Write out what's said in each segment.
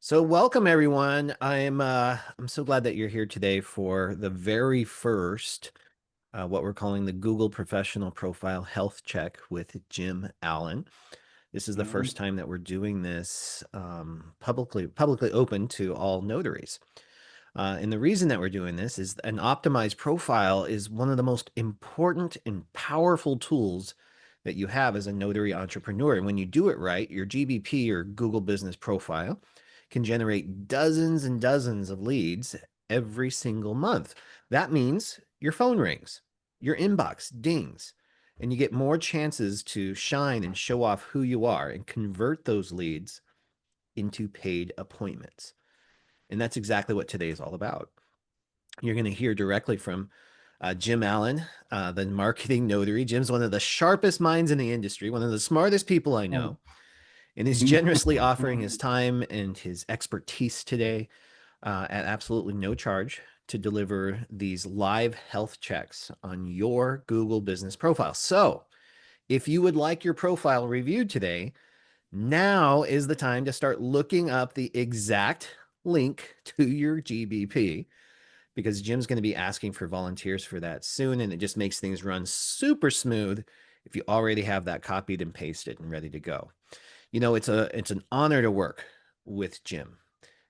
So welcome everyone. I'm so glad that you're here today for the very first what we're calling the Google Professional Profile Health Check with Jim Allen. This is the Um, first time that we're doing this publicly open to all notaries. And the reason that we're doing this is an optimized profile is one of the most important and powerful tools that you have as a notary entrepreneur. And when you do it right, your GBP or Google Business Profile can generate dozens and dozens of leads every single month. That means your phone rings, your inbox dings, and you get more chances to shine and show off who you are and convert those leads into paid appointments. And that's exactly what today is all about. You're going to hear directly from Jim Allen, the marketing notary. Jim's one of the sharpest minds in the industry, one of the smartest people I oh, know, and is generously offering his time and his expertise today at absolutely no charge to deliver these live health checks on your Google business profile. So, if you would like your profile reviewed today, now is the time to start looking up the exact link to your GBP because Jim's going to be asking for volunteers for that soon. And it just makes things run super smooth if you already have that copied and pasted and ready to go. You know, it's an honor to work with Jim.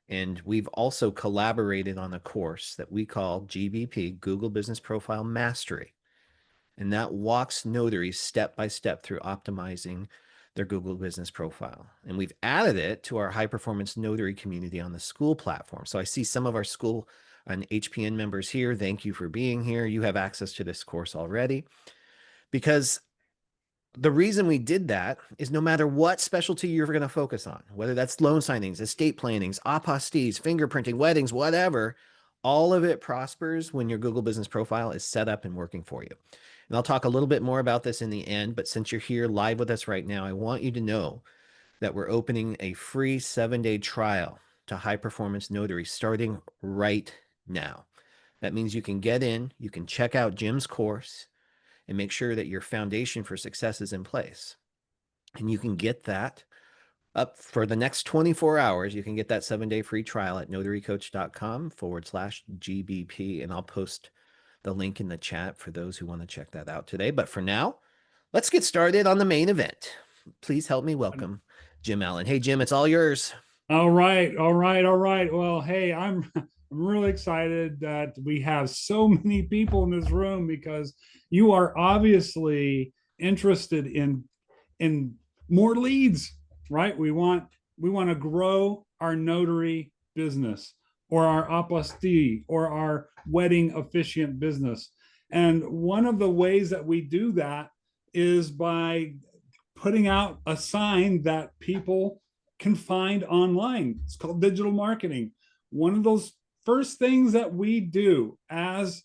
And we've also collaborated on a course that we call GBP, Google Business Profile Mastery. And that walks notaries step by step through optimizing their Google business profile. And we've added it to our high performance notary community on the school platform. So I see some of our school and HPN members here. Thank you for being here. You have access to this course already because the reason we did that is no matter what specialty you're going to focus on, whether that's loan signings, estate plannings, apostees, fingerprinting, weddings, whatever, all of it prospers when your Google business profile is set up and working for you. And I'll talk a little bit more about this in the end, but since you're here live with us right now, I want you to know that we're opening a free 7-day trial to High Performance Notary starting right now. That means you can get in, you can check out Jim's course, and make sure that your foundation for success is in place. And you can get that up for the next 24 hours. You can get that 7-day free trial at notarycoach.com/GBP. And I'll post the link in the chat for those who want to check that out today. But for now, let's get started on the main event. Please help me welcome Jim Allen. Hey, Jim, it's all yours. all right, all right, all right. Well, hey, I'm really excited that we have so many people in this room because you are obviously interested in more leads, right? We want to grow our notary business or our apostille or our wedding officiant business. And one of the ways that we do that is by putting out a sign that people can find online. It's called digital marketing. One of those first things that we do as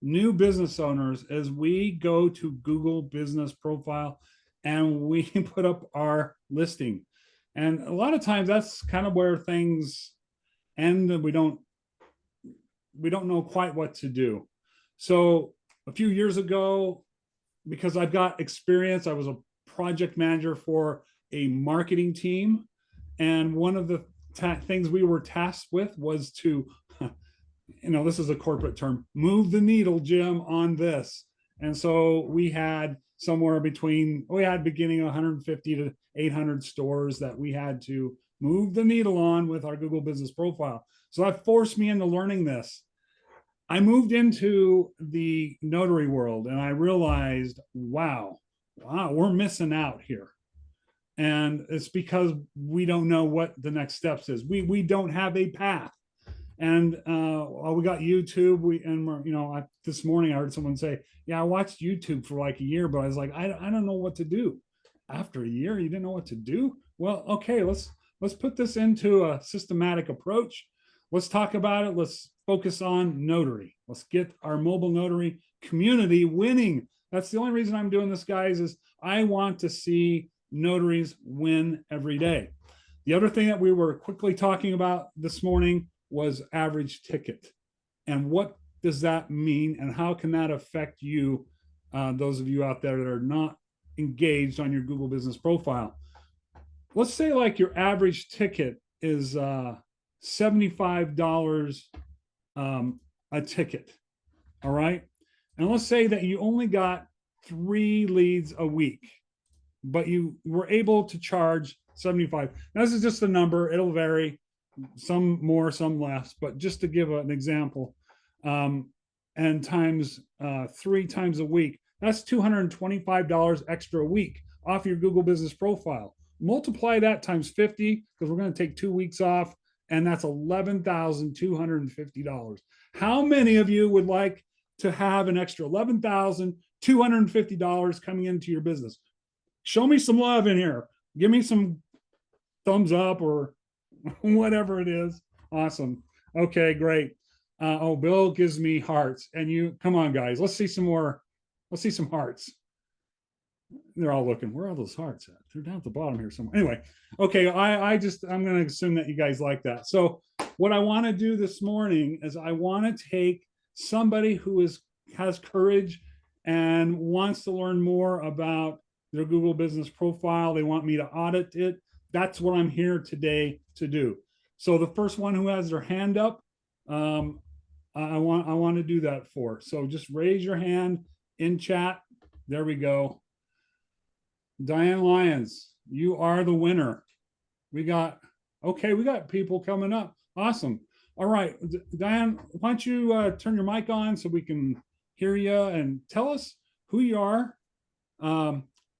new business owners is we go to Google Business Profile and we put up our listing. And a lot of times that's kind of where things end and we don't know quite what to do. So a few years ago, because I've got experience, I was a project manager for a marketing team. And one of the things we were tasked with was to, this is a corporate term, move the needle, Jim, on this. And so we had beginning 150 to 800 stores that we had to move the needle on with our Google Business Profile. So that forced me into learning this. I moved into the notary world and I realized, wow, we're missing out here. And it's because we don't know what the next steps is. We don't have a path. And we got YouTube. This morning I heard someone say, "Yeah, I watched YouTube for like a year, but I was like, I don't know what to do." After a year, you didn't know what to do? Well, okay, let's put this into a systematic approach. Let's talk about it. Let's focus on notary. Let's get our mobile notary community winning. That's the only reason I'm doing this, guys, is I want to see notaries win every day. The other thing that we were quickly talking about this morning was average ticket. And what does that mean? And how can that affect you, those of you out there that are not engaged on your Google Business Profile? Let's say like your average ticket is $75 a ticket. All right. And let's say that you only got 3 leads a week, but you were able to charge 75. Now, this is just a number, it'll vary, some more, some less, but just to give an example, and times 3 times a week, that's $225 extra a week off your Google Business Profile. Multiply that times 50, because we're going to take 2 weeks off, and that's $11,250. How many of you would like to have an extra $11,250 coming into your business? Show me some love in here. Give me some thumbs up or whatever it is. Awesome. Okay, great. Oh, Bill gives me hearts. And you, come on, guys. Let's see some more. Let's see some hearts. They're all looking. Where are those hearts at? They're down at the bottom here somewhere. Anyway, okay. I'm going to assume that you guys like that. So what I want to do this morning is I want to take somebody who has courage and wants to learn more about their Google Business Profile. They want me to audit it. That's what I'm here today to do. So the first one who has their hand up, I want to do that for. So just raise your hand in chat. There we go. Diane Lyons, you are the winner. We got people coming up. Awesome. All right, Diane, why don't you turn your mic on so we can hear you and tell us who you are,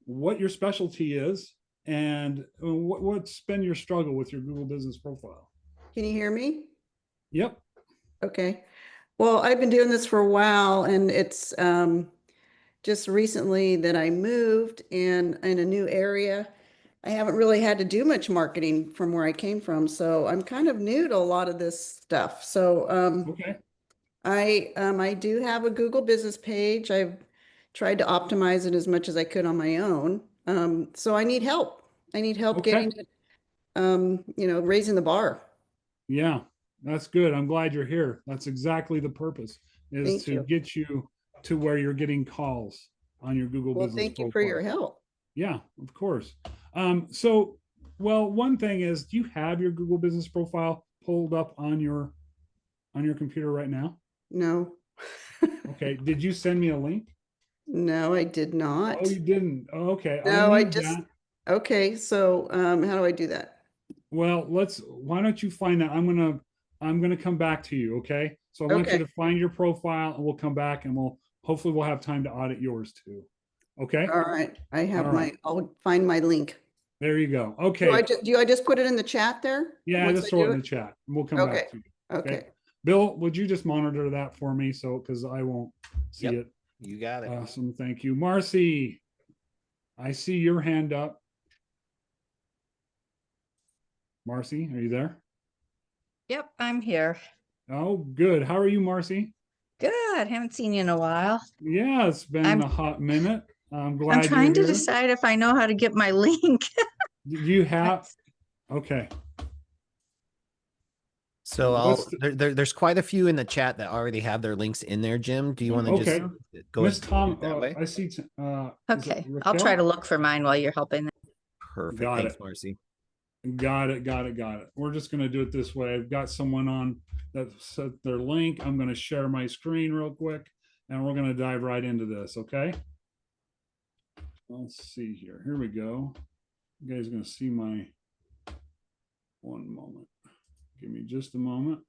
what your specialty is, and what's been your struggle with your Google Business Profile. Can you hear me? Yep. Okay. Well, I've been doing this for a while, and it's just recently that I moved in a new area. I haven't really had to do much marketing from where I came from, so I'm kind of new to a lot of this stuff. So Okay. I do have a Google business page. I've tried to optimize it as much as I could on my own. So I need help. I need help Okay. getting it, raising the bar. Yeah, that's good. I'm glad you're here. That's exactly the purpose, is Thank to you. get you to where you're getting calls on your Google Well, Business thank you Profile. for your help. Yeah, of course. So, well, one thing is, do you have your Google Business Profile pulled up on your computer right now? No. Okay. Did you send me a link? No, I did not. Oh, you didn't. Oh, okay. No, I I need just, that. okay, so how do I do that? Well, why don't you find that? I'm gonna come back to you, okay? So I want you Okay. to find your profile and we'll come back and hopefully we'll have time to audit yours too. Okay? All right. I have All right. I'll find my link. There you go. Do Okay. I just put it in the chat there? Yeah, Once just I throw it do in the chat and we'll come Okay. back to you. Okay. Bill, would you just monitor that for me because I won't see it? You got it. Awesome. Thank you. Marcy, I see your hand up. Marcy, are you there? Yep, I'm here. Oh, good. How are you, Marcy? Good. Haven't seen you in a while. Yeah, it's been a hot minute. I'm glad I'm trying to you're here. decide if I know how to get my link. Do you have? Okay. So there's quite a few in the chat that already have their links in there, Jim. Do you want to just go Miss ahead Tom, and do it that way? I see. Okay, I'll try to look for mine while you're helping. Perfect. Got Thanks, it. Marcy. Got it. We're just going to do it this way. I've got someone on that set their link. I'm going to share my screen real quick and we're going to dive right into this. Okay. Let's see here. Here we go. You guys are going to see my, one moment. Give me just a moment.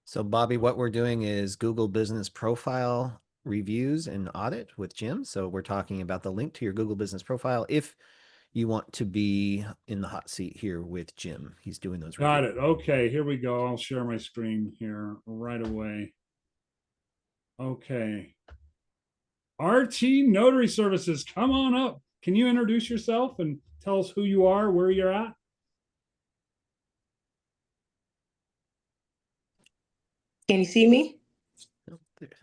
So Bobby, what we're doing is Google Business Profile reviews and audit with Jim. So we're talking about the link to your Google Business Profile if you want to be in the hot seat here with Jim. He's doing those reviews. Got it. Okay, here we go. I'll share my screen here right away. Okay. RT Notary Services, come on up. Can you introduce yourself and tell us who you are, where you're at? Can you see me?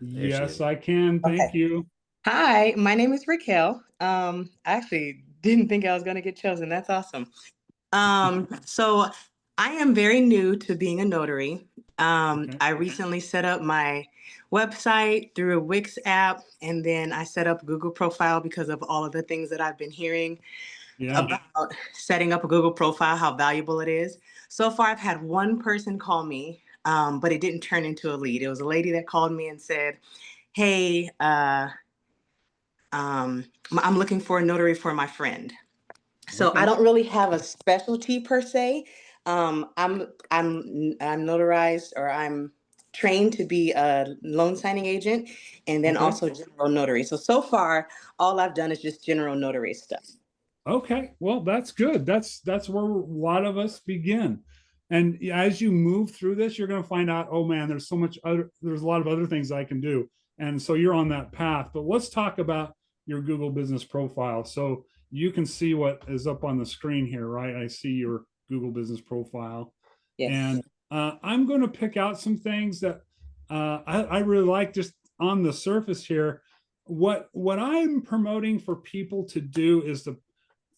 Yes, I can. Thank you. Hi, my name is Raquel. I actually didn't think I was going to get chosen. That's awesome. So I am very new to being a notary. Okay. I recently set up my website through a Wix app, and then I set up a Google profile because of all of the things that I've been hearing about setting up a Google profile, how valuable it is. So far, I've had one person call me, but it didn't turn into a lead. It was a lady that called me and said, "Hey, I'm looking for a notary for my friend." So I don't really have a specialty per se. I'm notarized, or I'm trained to be a loan signing agent, and then also general notary. So far, all I've done is just general notary stuff. Okay, well, that's good. That's where a lot of us begin. And as you move through this, you're going to find out, oh man, there's a lot of other things I can do. And so you're on that path. But let's talk about your Google business profile. So you can see what is up on the screen here, right? I see your Google business profile. Yes. And I'm going to pick out some things that I really like just on the surface here. What I'm promoting for people to do is to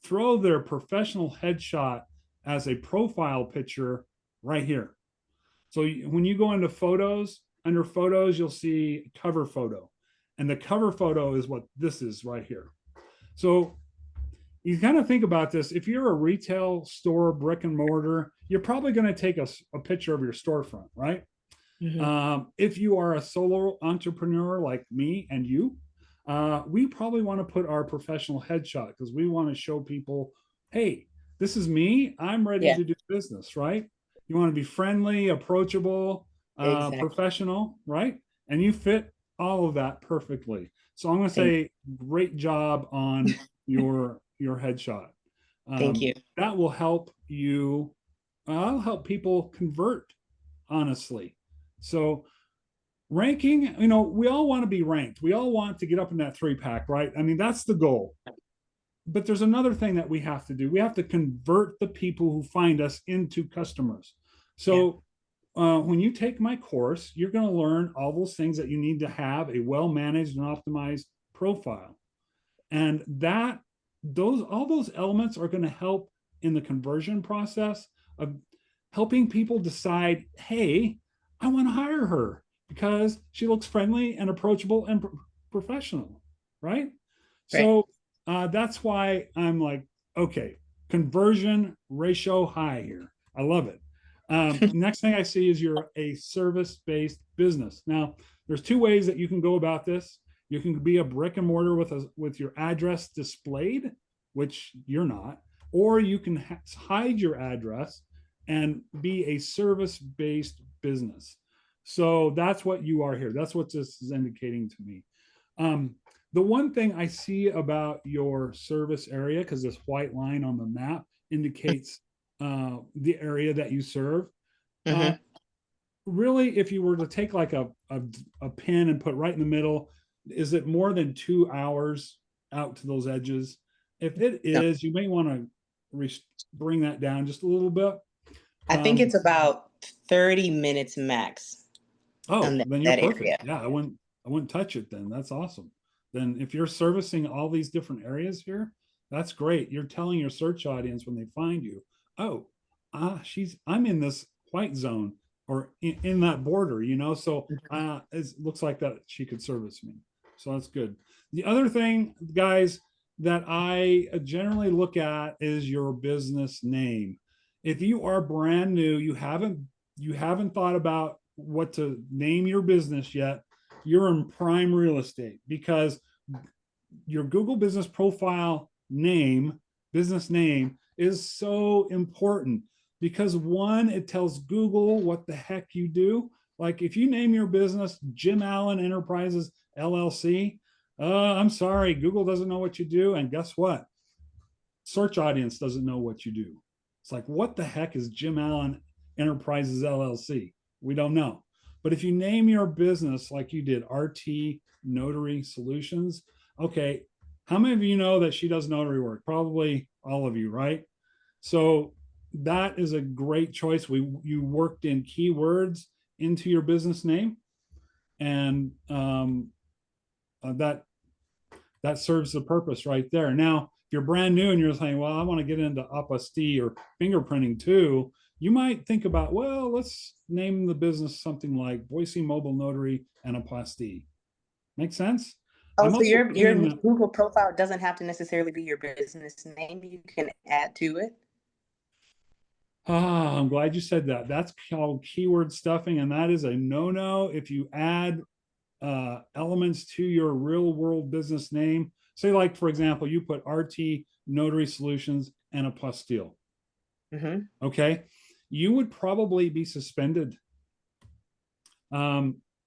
throw their professional headshot as a profile picture right here. So when you go into photos, under photos, you'll see cover photo. And the cover photo is what this is right here. So you kind of think about this. If you're a retail store, brick and mortar, you're probably going to take a picture of your storefront, right? If you are a solo entrepreneur like me and you, we probably want to put our professional headshot because we want to show people, hey, this is me. I'm ready to do business, right? You want to be friendly, approachable, professional, right? And you fit all of that perfectly. So I'm going to say, great job on your headshot. Thank you. That will help you. I'll help people convert, honestly. So ranking, we all want to be ranked. We all want to get up in that 3-pack, right? I mean, that's the goal. But there's another thing that we have to do. We have to convert the people who find us into customers. So when you take my course, you're going to learn all those things that you need to have a well-managed and optimized profile. And all those elements are going to help in the conversion process of helping people decide, hey, I want to hire her because she looks friendly and approachable and professional, right? So that's why I'm like, okay, conversion ratio high here. I love it. Next thing I see is you're a service-based business. Now, there's 2 ways that you can go about this. You can be a brick and mortar with your address displayed, which you're not, or you can hide your address and be a service-based business. So that's what you are here. That's what this is indicating to me. The one thing I see about your service area, because this white line on the map indicates the area that you serve. Really, if you were to take like a pin and put right in the middle, is it more than 2 hours out to those edges? If it is, you may want to bring that down just a little bit. I think it's about 30 minutes max. Oh, then you're perfect. Area. Yeah, I wouldn't touch it then. That's awesome. Then if you're servicing all these different areas here, that's great. You're telling your search audience when they find you, oh, I'm in this white zone or in that border, so it looks like that she could service me. So that's good. The other thing, guys, that I generally look at is your business name. If you are brand new, you haven't thought about what to name your business yet, you're in prime real estate, because your Google business profile name, business name, is so important. Because 1, it tells Google what the heck you do. Like if you name your business Jim Allen Enterprises LLC, I'm sorry, Google doesn't know what you do. And guess what? Search audience doesn't know what you do. It's like, what the heck is Jim Allen Enterprises LLC? We don't know. But if you name your business like you did, RT Notary Solutions, okay, how many of you know that she does notary work? Probably all of you, right? So that is a great choice. You worked in keywords into your business name, and that serves the purpose right there. Now, if you're brand new and you're saying, well, I want to get into apostille or fingerprinting too, you might think about, well, let's name the business something like Boise Mobile Notary and Apostille. Make sense? Oh, I'm so also your thinking that, Google profile doesn't have to necessarily be your business name. You can add to it. I'm glad you said that. That's called keyword stuffing, and that is a no-no if you add elements to your real world business name. Say, like, for example, you put RT Notary Solutions and Apostille. Okay, you would probably be suspended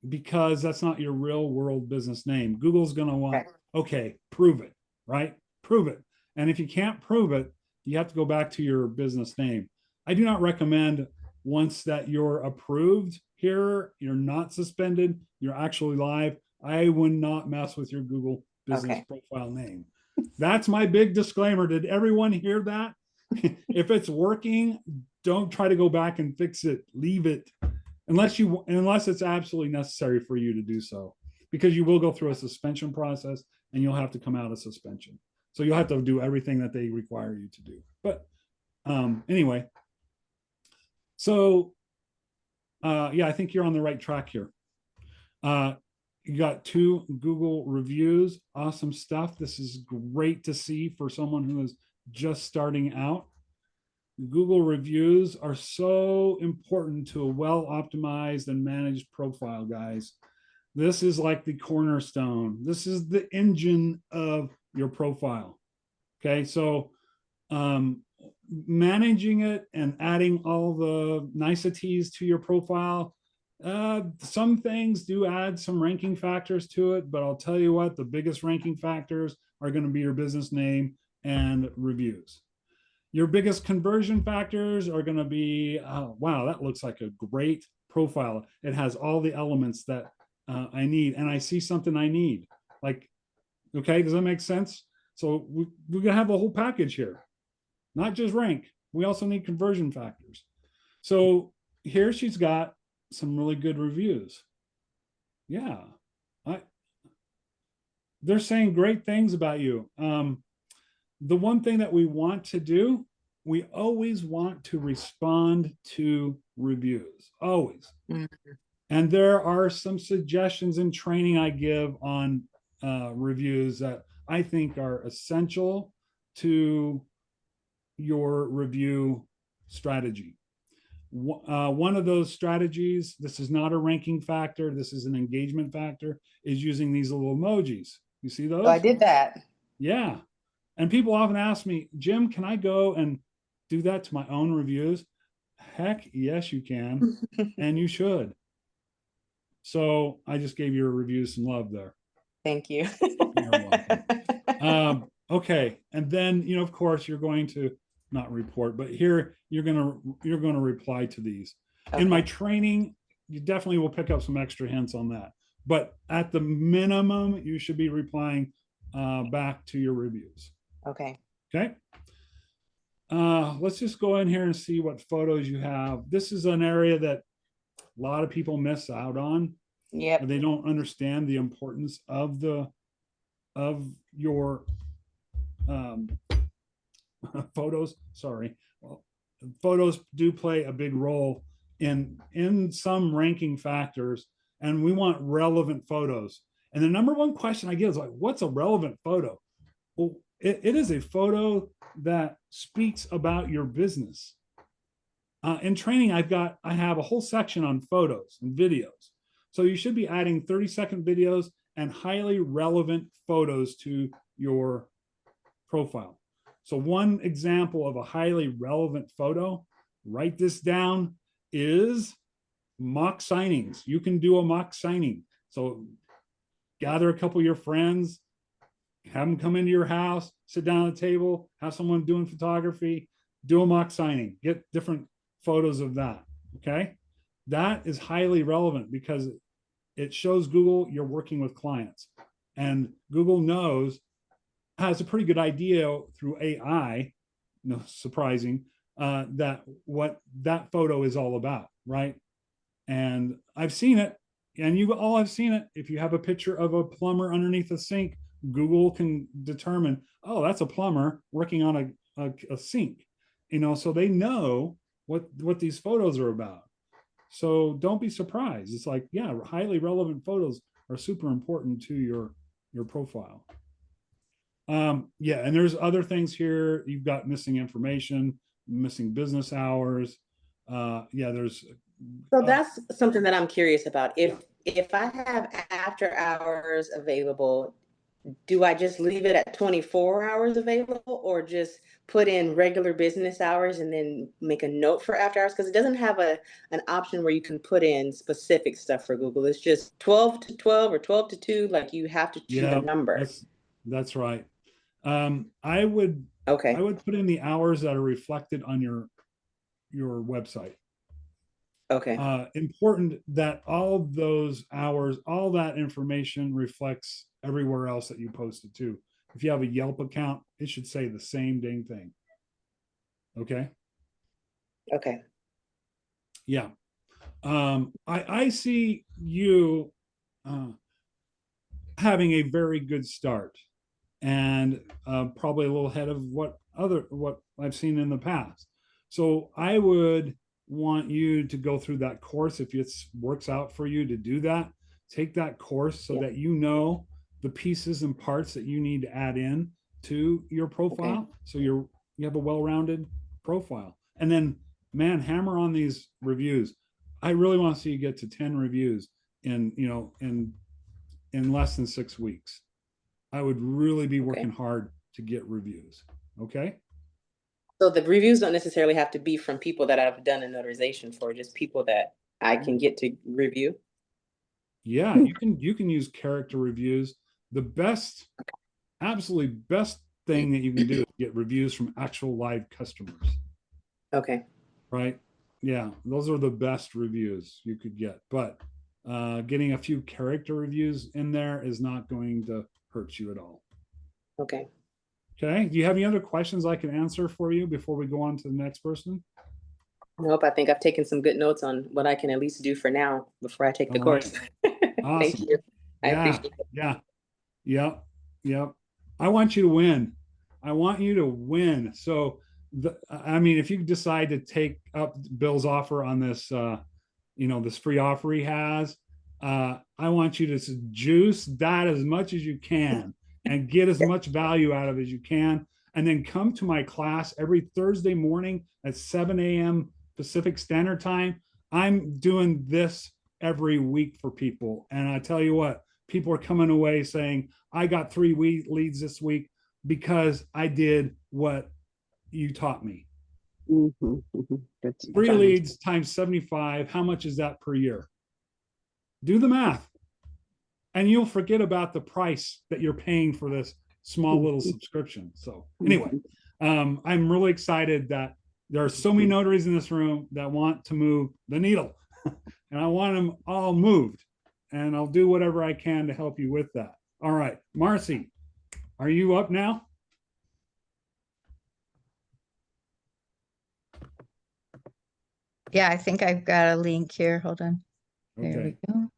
because that's not your real world business name. Google's going to want, okay, prove it, right? Prove it. And if you can't prove it, you have to go back to your business name. I do not recommend, once that you're approved here, you're not suspended, you're actually live, I would not mess with your Google business profile name. That's my big disclaimer. Did everyone hear that? If it's working, don't try to go back and fix it. Leave it unless it's absolutely necessary for you to do so, because you will go through a suspension process and you'll have to come out of suspension. So you'll have to do everything that they require you to do. But anyway, so yeah, I think you're on the right track here. You got 2 Google reviews. Awesome stuff. This is great to see for someone who is just starting out. Google reviews are so important to a well-optimized and managed profile, guys. This is like the cornerstone. This is the engine of your profile. Okay, so managing it and adding all the niceties to your profile, some things do add some ranking factors to it, but I'll tell you what, the biggest ranking factors are going to be your business name and reviews. Your biggest conversion factors are going to be, wow, that looks like a great profile. It has all the elements that I need, and I see something I need. Like, okay, does that make sense? So we're going to have a whole package here, not just rank. We also need conversion factors. So here she's got some really good reviews. Yeah, they're saying great things about you. The one thing that we want to do, we always want to respond to reviews, always. And there are some suggestions in training I give on reviews that I think are essential to your review strategy. One of those strategies, this is not a ranking factor, this is an engagement factor, is using these little emojis. You see those? So I did that. Yeah. And people often ask me, Jim, can I go and do that to my own reviews? Heck, yes, you can. And you should. So I just gave your reviews some love there. Thank you. You're welcome. Okay. And then, of course, you're going to not report, but here you're going to reply to these. Okay. In my training, you definitely will pick up some extra hints on that. But at the minimum, you should be replying back to your reviews. Okay. Okay. Let's just go in here and see what photos you have. This is an area that a lot of people miss out on. Yeah. They don't understand the importance of your photos. Sorry. Well, photos do play a big role in some ranking factors, and we want relevant photos. And the number one question I get is like, what's a relevant photo? Well, it is a photo that speaks about your business. In training, I have a whole section on photos and videos. So you should be adding 30-second videos and highly relevant photos to your profile. So one example of a highly relevant photo, write this down, is mock signings. You can do a mock signing. So gather a couple of your friends, have them come into your house, sit down at a table, have someone doing photography, do a mock signing, get different photos of that. Okay. That is highly relevant because it shows Google you're working with clients, and Google has a pretty good idea through AI, no surprising, that what that photo is all about, right? And I've seen it, and you all have seen it. If you have a picture of a plumber underneath a sink, Google can determine, oh, that's a plumber working on a sink, so they know what these photos are about. So don't be surprised. It's like, yeah, highly relevant photos are super important to your profile. Yeah, and there's other things here. You've got missing information, missing business hours. Yeah, there's. So that's something that I'm curious about. If I have after hours available, do I just leave it at 24 hours available, or just put in regular business hours and then make a note for after hours? Because it doesn't have an option where you can put in specific stuff for Google. It's just 12 to 12 or 12 to 2. Like you have to choose a number. That's right. I would put in the hours that are reflected on your website. Okay. Important that all those hours, all that information reflects everywhere else that you posted to. If you have a Yelp account, it should say the same dang thing. Okay. Okay. Yeah. I see you having a very good start, and probably a little ahead of what I've seen in the past. So I would want you to go through that course. If it works out for you to do that, take that course so that you know the pieces and parts that you need to add in to your profile. So you have a well-rounded profile. And then, man, hammer on these reviews. I really want to see you get to 10 reviews in less than 6 weeks. I would really be working hard to get reviews. Okay. So the reviews don't necessarily have to be from people that I've done a notarization for, just people that I can get to review. Yeah, you can use character reviews. The best, absolutely best thing that you can do is get reviews from actual live customers. Okay. Right. Yeah, those are the best reviews you could get. But getting a few character reviews in there is not going to hurt you at all. Okay. Okay. Do you have any other questions I can answer for you before we go on to the next person? Nope. I think I've taken some good notes on what I can at least do for now before I take the course. Awesome. Thank you. I appreciate it. Yep. I want you to win. I want you to win. So, I mean, if you decide to take up Bill's offer on this, this free offer he has, I want you to juice that as much as you can and get as much value out of it as you can. And then come to my class every Thursday morning at 7 a.m. Pacific Standard Time. I'm doing this every week for people. And I tell you what, people are coming away saying, I got 3 leads this week because I did what you taught me. 3 leads times 75. How much is that per year? Do the math. And you'll forget about the price that you're paying for this small little subscription. So anyway, I'm really excited that there are so many notaries in this room that want to move the needle. And I want them all moved. And I'll do whatever I can to help you with that. All right, Marcy, are you up now? Yeah, I think I've got a link here. Hold on. Okay. There we go.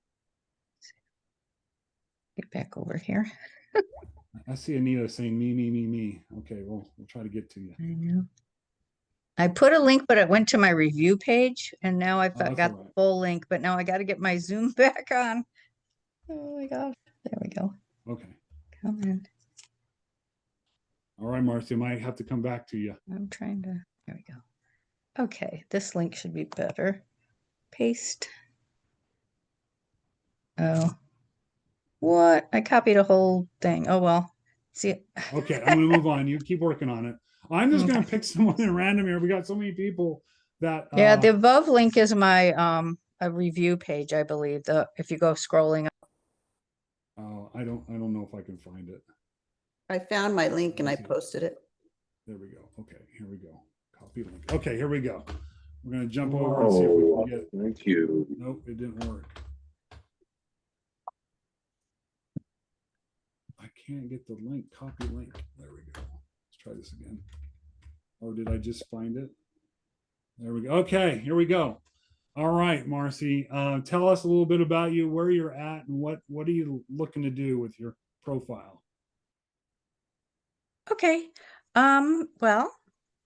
Get back over here. I see Anita saying me. Okay, well, we'll try to get to you. I know. I put a link, but it went to my review page, and now I've got the full link, but now I got to get my Zoom back on. Oh my gosh. There we go. Okay. Come in. All right, Marcy, I might have to come back to you. I'm trying to, there we go. Okay, this link should be better. Paste. Oh. What? I copied a whole thing. Oh, well. See. Okay, I'm going to move on. You keep working on it. I'm just going to pick someone at random here. We got so many people that. Yeah, the above link is my a review page, I believe. If you go scrolling up. Oh, I don't know if I can find it. I found my link and I posted it. There we go. Okay, here we go. Copy link. Okay, here we go. We're going to jump over and see if we can get it. Thank you. Nope, it didn't work. I can't get the link. Copy link. There we go. Let's try this again. Oh, did I just find it? There we go. Okay, here we go. All right, Marcy. Tell us a little bit about you, where you're at, and what are you looking to do with your profile? Okay. Well,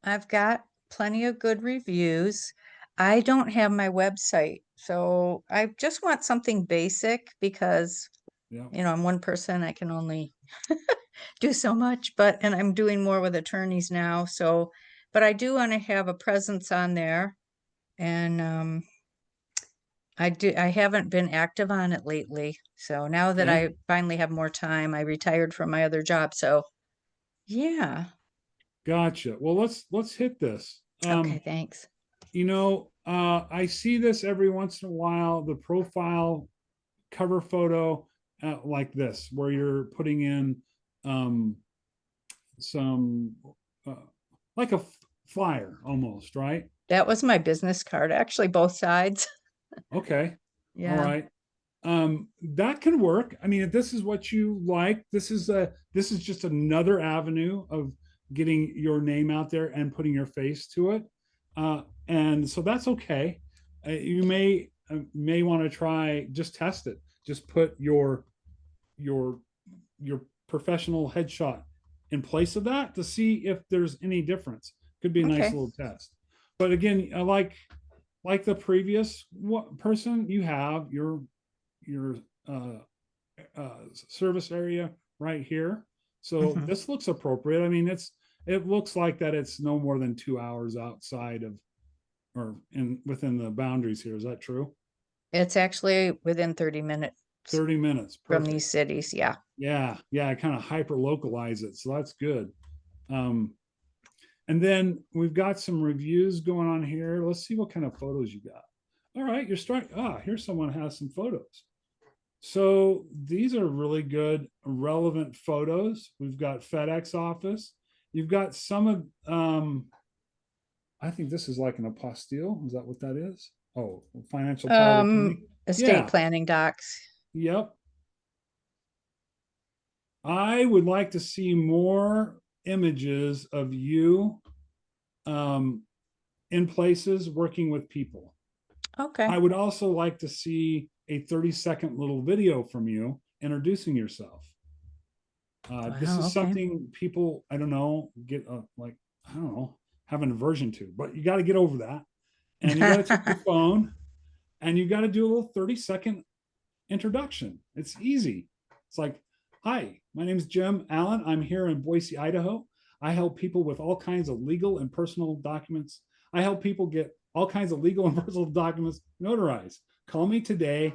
I've got plenty of good reviews. I don't have my website, so I just want something basic because, Yeah. you know, I'm one person, I can only do so much, and I'm doing more with attorneys now, so, but I do want to have a presence on there. And I haven't been active on it lately. So now that Okay. I finally have more time, I retired from my other job. So yeah. Gotcha. Well, let's hit this. Okay, thanks. I see this every once in a while, the profile cover photo like this, where you're putting in um, some uh, like a flyer almost, right? That was my business card, actually, both sides. Okay. All Yeah. right. That can work. I mean, if this is what you like, this is just another avenue of getting your name out there and putting your face to it. And so that's okay. You may want to try, just test it. Just put your your professional headshot in place of that to see if there's any difference. Could be a nice Okay. little test. But again, I like the previous person, you have your uh, service area right here. So Mhm. this looks appropriate. I mean, it looks like that it's no more than 2 hours outside of or within the boundaries here. Is that true? It's actually within 30 minutes 30 minutes. from Perfect. these cities. Yeah. Yeah. I kind of hyper localize it. So that's good. And then we've got some reviews going on here. Let's see what kind of photos you got. All right, you're starting. Here's someone has some photos. So these are really good, relevant photos. We've got FedEx office. You've got some of, I think this is like an apostille. Is that what that is? Oh, financial power of attorney. Estate Yeah. planning docs. Yep. I would like to see more images of you in places working with people. Okay. I would also like to see a 30-second little video from you introducing yourself. This Wow, is okay. something people, I don't know, get like, I don't know, have an aversion to, but you got to get over that. And you got to take your phone and you got to do a little 30-second introduction. It's easy. It's like, hi, my name is Jim Allen. I'm here in Boise, Idaho. I help people with all kinds of legal and personal documents. I help people get all kinds of legal and personal documents notarized. Call me today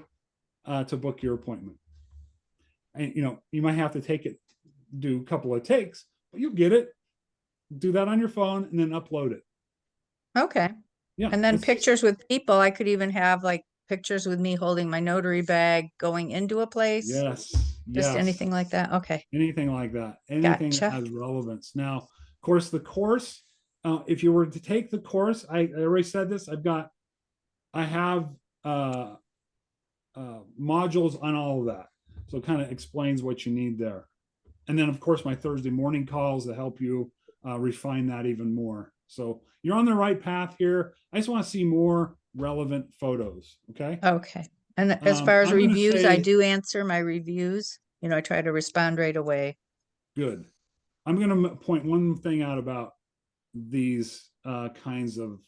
to book your appointment. And you might have to do a couple of takes, but you get it. Do that on your phone and then upload it. Okay. Yeah. And then pictures with people. I could even have like pictures with me holding my notary bag going into a place. Yes. Just Yes. anything like that. Okay. Anything like that. Anything Gotcha. that has relevance. Now, of course, the course, if you were to take the course, I already said this, I have modules on all of that. So it kind of explains what you need there. And then, of course, my Thursday morning calls to help you refine that even more. So you're on the right path here. I just want to see more relevant photos. Okay. Okay. And as far as I'm gonna reviews, I say- do answer my reviews. I try to respond right away. Good. I'm going to point one thing out about these kinds of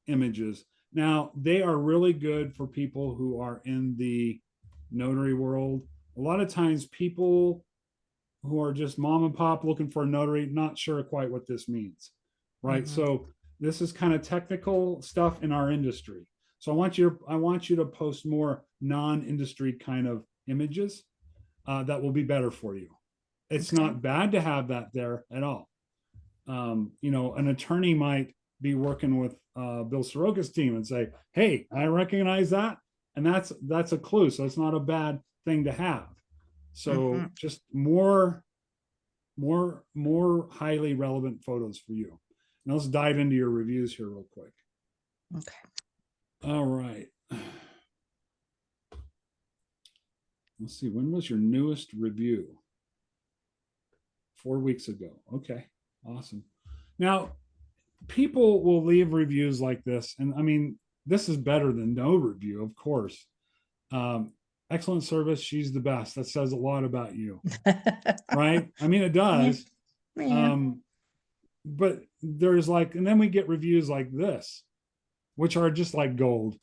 images. Now, they are really good for people who are in the notary world. A lot of times, people who are just mom and pop looking for a notary, not sure quite what this means, right? So this is kind of technical stuff in our industry. So I want you to post more non-industry kind of images that will be better for you. It's not bad to have that there at all. An attorney might be working with Bill Soroka's team and say, "Hey, I recognize that," and that's a clue. So it's not a bad thing to have. So just more highly relevant photos for you. Now let's dive into your reviews here real quick. Okay. All right. Let's see. When was your newest review? 4 weeks ago. Okay. Awesome. Now, people will leave reviews like this. And I mean, this is better than no review, of course. Excellent service. She's the best. That says a lot about you. Right? I mean, it does. Yeah. but there's like, and then we get reviews like this, which are just like gold.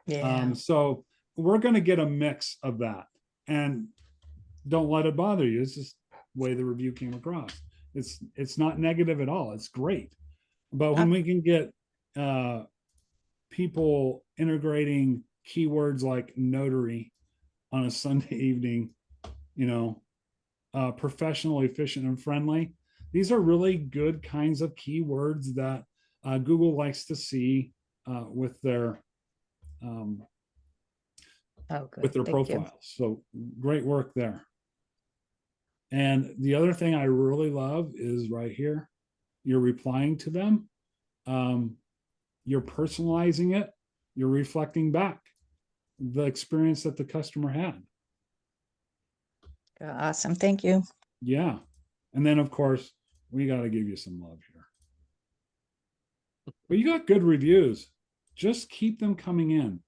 Yeah. So we're going to get a mix of that, and don't let it bother you. It's just the way the review came across. It's not negative at all. It's great. But when we can get people integrating keywords like notary on a Sunday evening, you know, professional, efficient, and friendly, these are really good kinds of keywords that Google likes to see with their profiles. So great work there. And the other thing I really love is right here. You're replying to them. You're personalizing it. You're reflecting back the experience that the customer had. Awesome. Thank you. Yeah. And then, of course, we got to give you some love here. But you got good reviews. Just keep them coming in.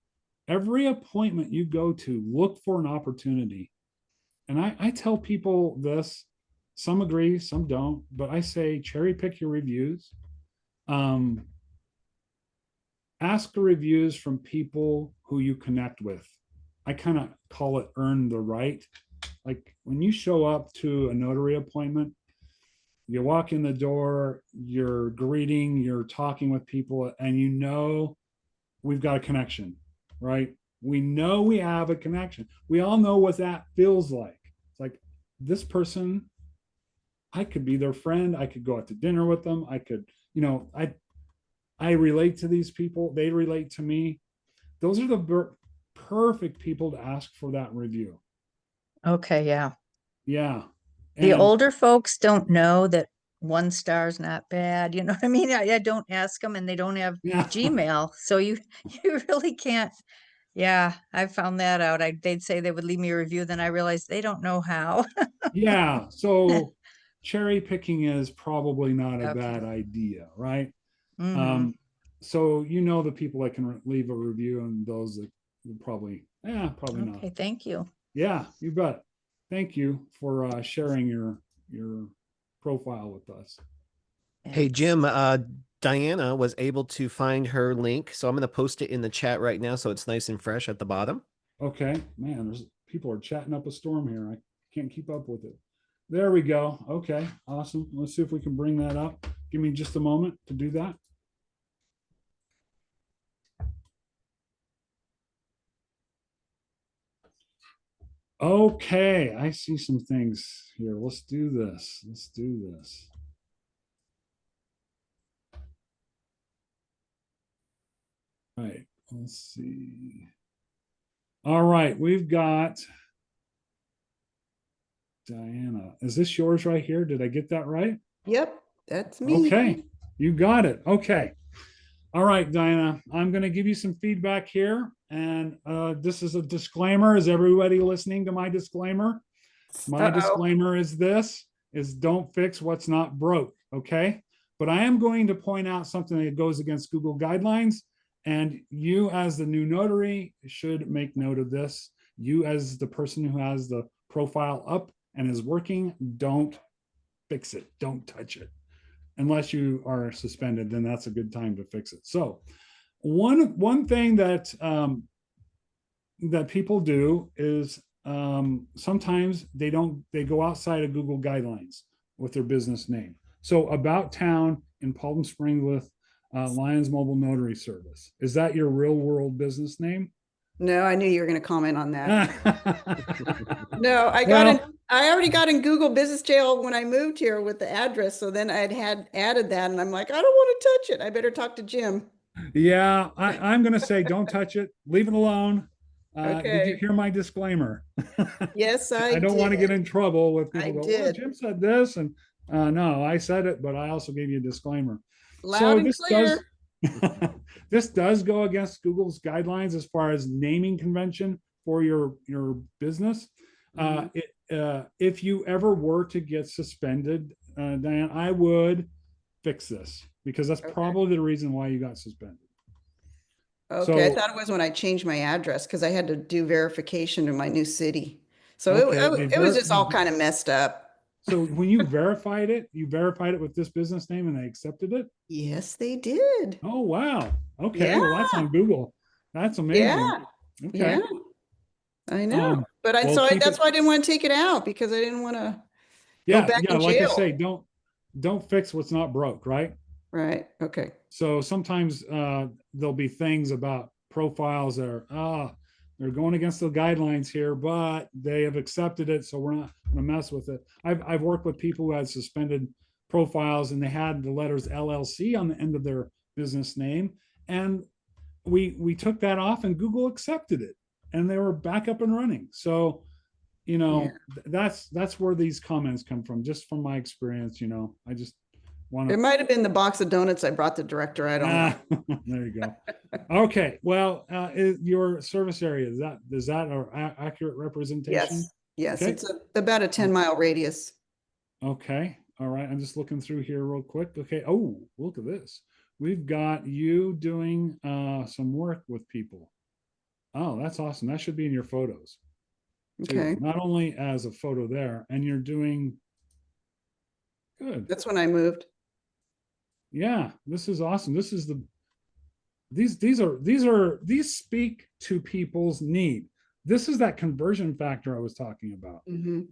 Every appointment you go to, look for an opportunity. And I tell people this, some agree, some don't, but I say cherry pick your reviews. Ask the reviews from people who you connect with. I kind of call it earn the right. Like when you show up to a notary appointment, you walk in the door, you're greeting, you're talking with people, and you know we've got a connection, right? We know we have a connection. We all know what that feels like. It's like this person, I could be their friend. I could go out to dinner with them. I could, you know, I relate to these people. They relate to me. Those are the perfect people to ask for that review. Okay. Yeah. Yeah. The older folks don't know that 1 star is not bad. You know what I mean? I don't ask them, and they don't have Gmail. So you really can't. Yeah, I found that out. They'd say they would leave me a review. Then I realized they don't know how. Yeah. So cherry picking is probably not a bad idea, right? So you know the people that can leave a review, and those that probably not. Okay, thank you. Yeah, you bet. Thank you for sharing your profile with us. Hey, Jim, Diana was able to find her link, so I'm going to post it in the chat right now so it's nice and fresh at the bottom. Okay, man, people are chatting up a storm here. I can't keep up with it. There we go. Okay, awesome. Let's see if we can bring that up. Give me just a moment to do that. Okay, I see some things here. Let's do this. All right, let's see. All right, we've got Diana. Is this yours right here? Did I get that right? Yep, that's me. Okay, you got it. Okay. All right, Diana, I'm going to give you some feedback here. And this is a disclaimer. Is everybody listening to my disclaimer? My disclaimer is don't fix what's not broke, okay? But I am going to point out something that goes against Google guidelines. And you as the new notary should make note of this. You as the person who has the profile up and is working, don't fix it. Don't touch it. Unless you are suspended, then that's a good time to fix it. So one thing that that people do is sometimes they go outside of Google guidelines with their business name. So About Town in Palm Springs with Lions Mobile Notary Service. Is that your real world business name? No, I knew you were going to comment on that. No, I already got in Google Business Jail when I moved here with the address. So then had added that, and I'm like, I don't want to touch it. I better talk to Jim. Yeah, I'm going to say don't touch it. Leave it alone. Okay. Did you hear my disclaimer? Yes, I don't want to get in trouble with people. Oh, Jim said this, and no, I said it, but I also gave you a disclaimer. Loud and clear. This does go against Google's guidelines as far as naming convention for your business. If you ever were to get suspended, Diane, I would fix this because that's probably the reason why you got suspended. Okay, so, I thought it was when I changed my address because I had to do verification in my new city. So it was just all kind of messed up. So when you verified it with this business name and they accepted it? Yes, they did. Oh, wow. Okay. Yeah. Well, that's on Google. That's amazing. Yeah. Okay. Yeah. I know. But Well, that's why I didn't want to take it out, because I didn't want to go yeah, back yeah. in Like I jail. say, don't fix what's not broke, right? Right. Okay. So sometimes there'll be things about profiles that are, they're going against the guidelines here, but they have accepted it, so we're not going to mess with it. I've worked with people who had suspended profiles and they had the letters LLC on the end of their business name, and we took that off and Google accepted it, and they were back up and running. So Yeah. that's where these comments come from, just from my experience. I just want It to might have been the box of donuts I brought the director. I don't know. there you go. Okay, well, your service area, is that an accurate representation? Yes. Yes. Okay. It's about a 10-mile radius. Okay, all right, I'm just looking through here real quick. Okay, oh, look at this. We've got you doing some work with people. Oh, that's awesome. That should be in your photos too. Okay. Not only as a photo there, and you're doing good. That's when I moved. Yeah, this is awesome. This is these speak to people's need. This is that conversion factor I was talking about. Mm-hmm.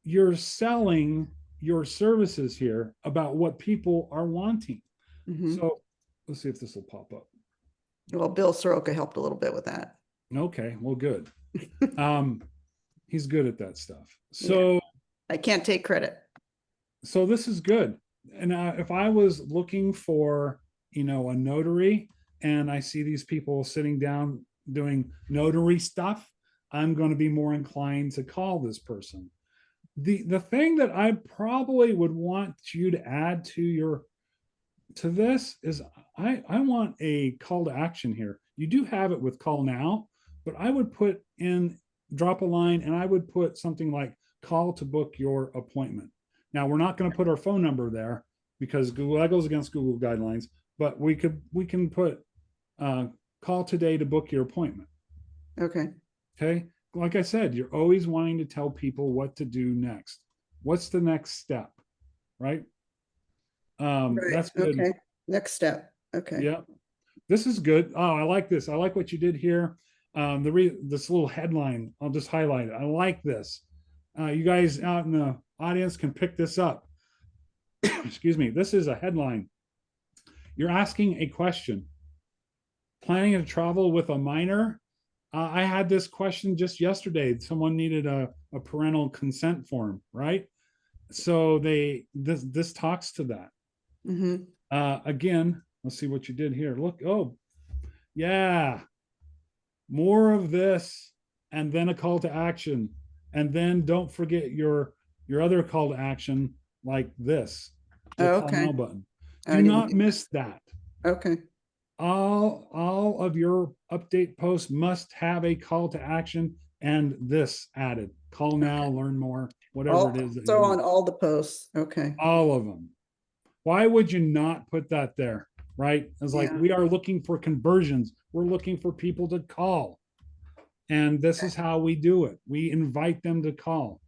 You're selling your services here about what people are wanting. Mm-hmm. So let's see if this will pop up. Well, Bill Soroka helped a little bit with that. Okay, well, good. He's good at that stuff. So Yeah. I can't take credit. So this is good. And if I was looking for, a notary, and I see these people sitting down doing notary stuff, I'm going to be more inclined to call this person. The thing that I probably would want you to add to this is I want a call to action here. You do have it with call now, but I would drop a line, and I would put something like call to book your appointment. Now, we're not going to put our phone number there because that goes against Google guidelines, but we can put call today to book your appointment. Okay. Okay. Like I said, you're always wanting to tell people what to do next. What's the next step? Right. Right. That's good. Okay. Next step. Okay. Yeah. This is good. Oh, I like this. I like what you did here. This little headline, I'll just highlight it. I like this. You guys out in the audience can pick this up. Excuse me. This is a headline. You're asking a question. Planning to travel with a minor? I had this question just yesterday. Someone needed a parental consent form, right? So this talks to that. Mm-hmm. Again, let's see what you did here. Look, oh, yeah. More of this, and then a call to action. And then don't forget your other call to action, like this, the Oh, call okay. now button. I Do didn't not do- miss that. Okay. All of your update posts must have a call to action and this added. Call now, Okay. learn more, whatever it is that you So on want. all the posts. Okay. All of them. Why would you not put that there? Right? It's like Yeah. we are looking for conversions. We're looking for people to call. And this is how we do it. We invite them to call.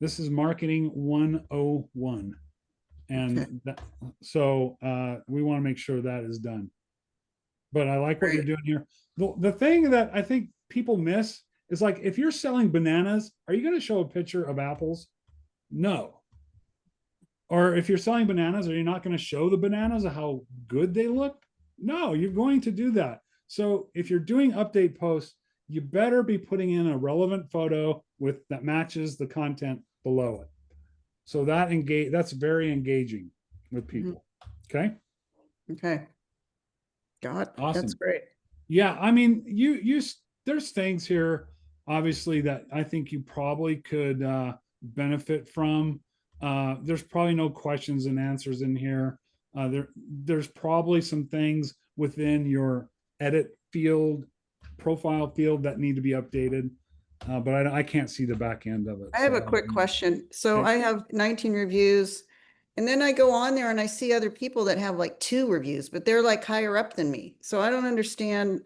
This is marketing 101. And so we want to make sure that is done. But I like what you're doing here. The thing that I think people miss is, like, if you're selling bananas, are you going to show a picture of apples? No. Or if you're selling bananas, are you not going to show the bananas of how good they look? No, you're going to do that. So if you're doing update posts, you better be putting in a relevant photo that matches the content below it. So that's very engaging with people. Okay. Okay. God, Awesome. that's great. Yeah, I mean, there's things here, obviously, that I think you probably could benefit from. There's probably no questions and answers in here. There's probably some things within your edit field, profile field, that need to be updated. But I can't see the back end of it. I have a quick question. So Okay. I have 19 reviews, and then I go on there and I see other people that have like 2 reviews, but they're like higher up than me. So I don't understand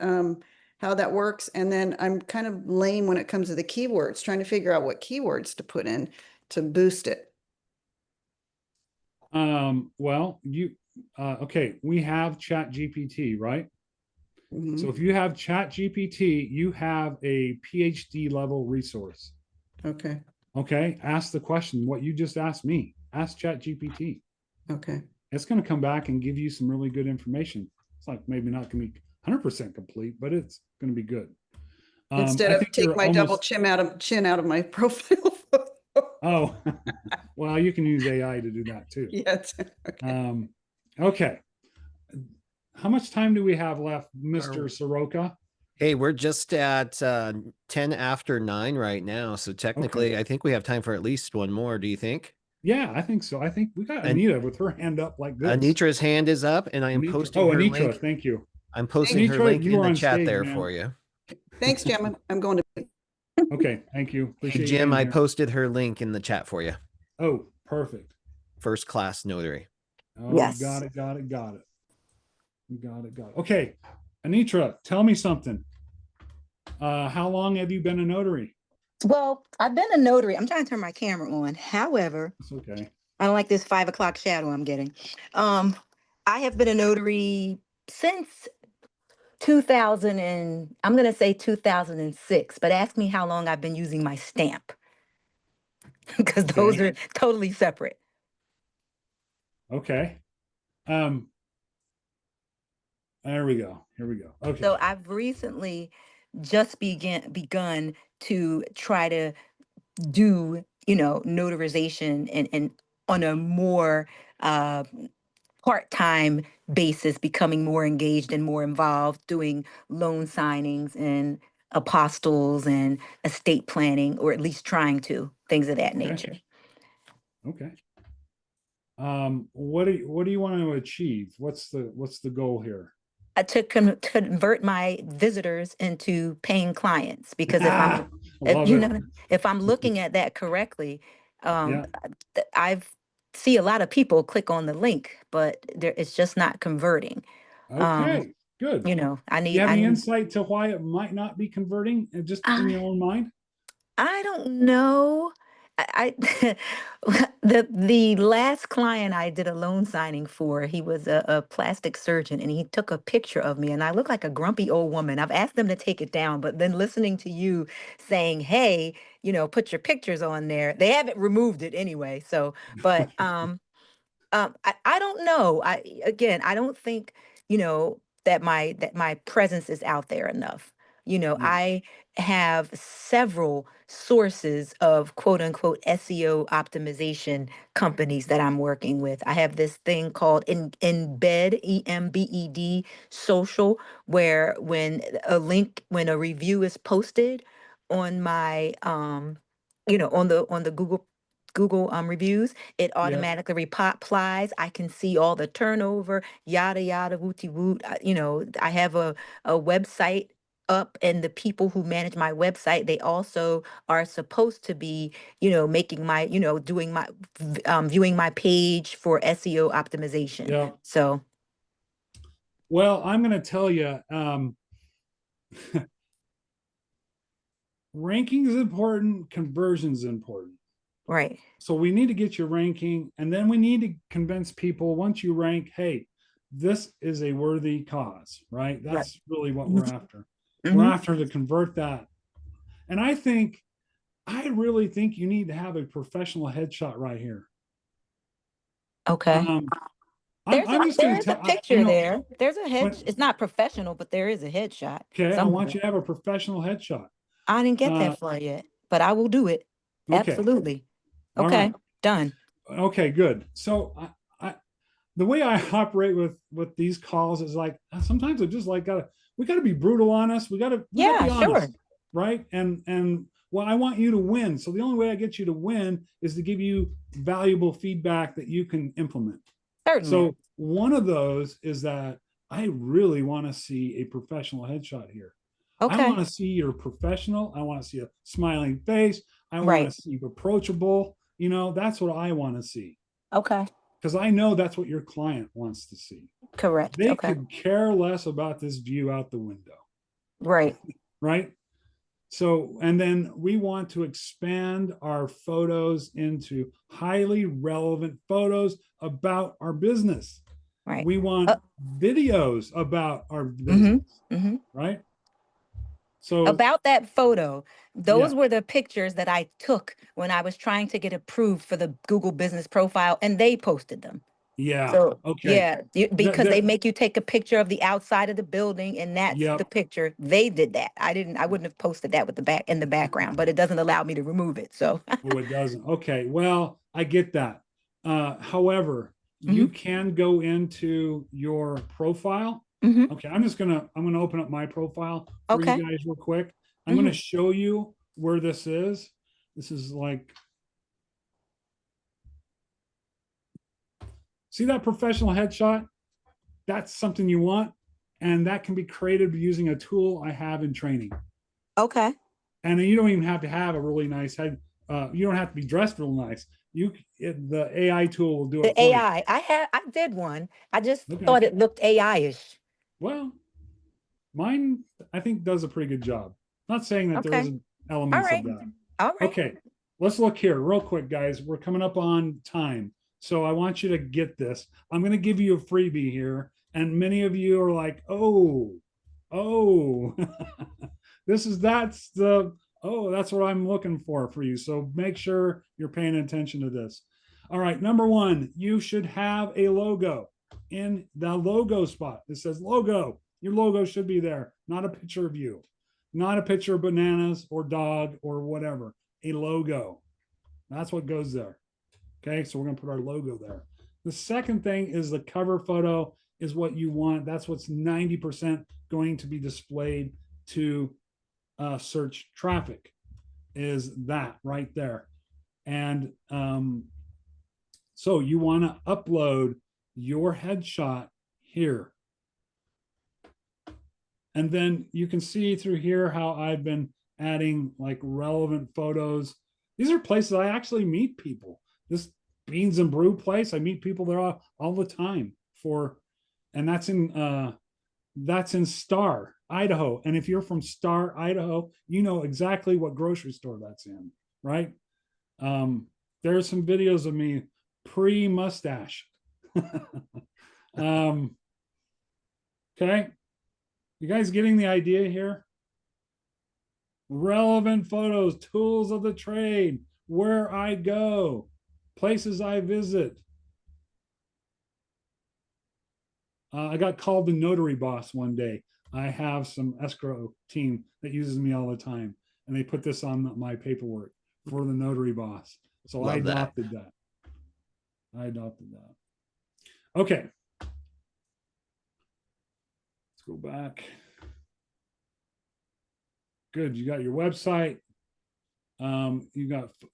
how that works. And then I'm kind of lame when it comes to the keywords, trying to figure out what keywords to put in. to boost it? Well, okay, we have Chat GPT, right? Mhm. So if you have Chat GPT, you have a PhD level resource. Okay, Okay, ask the question what you just asked me. Ask Chat GPT. okay. It's going to come back and give you some really good information. It's like maybe not going to be 100% complete, but it's going to be good. Instead I of think take you're my double almost. chin out of my profile photo. Oh, well, you can use AI to do that too. Yes. Okay. Okay. How much time do we have left, Mr. Are- Soroka? Hey, we're just at 10 after 9 right now. So technically, I think we have time for at least one more. Do you think? Yeah, I think so. I think we got And Anita with her hand up like this. Anitra's hand is up, and I am Anitra. posting Oh, her Anitra, link. thank you. I'm posting her Anitra, link you in are the on chat stage, there ma'am. for you. Thanks, Jim. I'm going to. Okay, thank you. Appreciate Jim, you I here. posted her link in the chat for you. Oh, perfect. First class notary. Oh, Yes. got it. You got it. Okay, Anitra, tell me something. How long have you been a notary? Well, I've been a notary. I'm trying to turn my camera on. However, It's okay. I don't like this 5 o'clock shadow I'm getting. Um, I have been a notary since 2000 and I'm going to say 2006, but ask me how long I've been using my stamp because those Okay. are totally separate. Okay. There we go. Here we go. Okay. So I've recently just begun to try to do, notarization and on a more uh part-time basis, becoming more engaged and more involved, doing loan signings and apostles and estate planning, or at least trying to, things of that Okay. nature. Okay. What do you want to achieve? What's the goal here? To convert my visitors into paying clients, because Love it. if I'm looking at that correctly, Yeah. I've see a lot of people click on the link, but it's just not converting. Okay. Good. I Do you have any need insight to why it might not be converting, just in your own mind? I don't know. I the last client I did a loan signing for, he was a plastic surgeon, and he took a picture of me and I look like a grumpy old woman. I've asked them to take it down, but then listening to you saying, "Hey, put your pictures on there." They haven't removed it anyway. So, but I don't know. I don't think, that my presence is out there enough. Yeah. I have several sources of quote unquote SEO optimization companies that I'm working with. I have this thing called Embed, EMBED social, where when a review is posted on my on the Google reviews, it Yeah. automatically replies. I can see all the turnover, yada yada, wooty woot. I have a website up, and the people who manage my website, they also are supposed to be, making my, doing my, viewing my page for SEO optimization. Yeah. So, Well, I'm going to tell you, ranking is important, conversion is important. right. So we need to get your ranking, and then we need to convince people once you rank, hey, this is a worthy cause, right? That's really what we're after. We're Mhm. after to convert that. And I really think you need to have a professional headshot right here. Okay. I'm just going to There's a tell, picture there. There's a head. when, It's not professional, but there is a headshot. okay, I want Somewhere. you to have a professional headshot. I didn't get that far yet, but I will do it. Okay. Absolutely. All Okay. right. Done. Okay, good. So the way I operate with these calls is like sometimes I just like we gotta be brutal honest. We gotta be Yeah, honest, sure. right? And well, I want you to win. So the only way I get you to win is to give you valuable feedback that you can implement. Certainly. So one of those is that I really want to see a professional headshot here. I Okay. want to see you're professional. I want to see a smiling face. I want Right. to see you approachable. That's what I want to see. Okay. Because I know that's what your client wants to see. Correct. They Okay. could care less about this view out the window, Right. right? So, and then we want to expand our photos into highly relevant photos about our business. Right. We want videos about our Mm-hmm, business, mm-hmm. right? So About that photo, those yeah, were the pictures that I took when I was trying to get approved for the Google business profile, and they posted them. yeah, So okay. yeah, because they make you take a picture of the outside of the building, and that's the Yep. picture. They did that. I wouldn't have posted that with the back in the background, but it doesn't allow me to remove it. So Oh, it doesn't. Okay. Well, I get that. However, you hmm can go into your profile. hmm Okay, I'm gonna open up my profile for you okay. guys real quick. I'm gonna hmm show you where this is. This is like, see that professional headshot? That's something you want, and that can be created using a tool I have in training. Okay. And you don't even have to have a really nice head. You don't have to be dressed real nice. The AI tool will do it The for you. I did one. I just Okay. thought it looked AI-ish. Well, mine I think does a pretty good job. Not saying that there Okay. isn't All elements of right. that. All right. Okay, let's look here real quick, guys. We're coming up on time, so I want you to get this. I'm going to give you a freebie here, and many of you are like, oh, that's what I'm looking for you. So make sure you're paying attention to this. All right, number one, you should have a logo in the logo spot. It says logo. Your logo should be there, not a picture of you, not a picture of bananas or dog or whatever. A logo. That's what goes there. Okay, so we're going to put our logo there. The second thing is the cover photo is what you want. That's what's 90% going to be displayed to search traffic, is that right there. And so you want to upload your headshot here. And then you can see through here how I've been adding like relevant photos. These are places I actually meet people. This Beans and Brew place, I meet people there all the time and that's in Star, Idaho. And if you're from Star, Idaho, you know exactly what grocery store that's in, right? There's some videos of me pre-mustache. Okay. You guys getting the idea here? Relevant photos, tools of the trade, where I go, places I visit. I got called the notary boss one day. I have some escrow team that uses me all the time, and they put this on my paperwork for the notary boss. So I adopted that. Okay. Let's go back. Good. You got your website.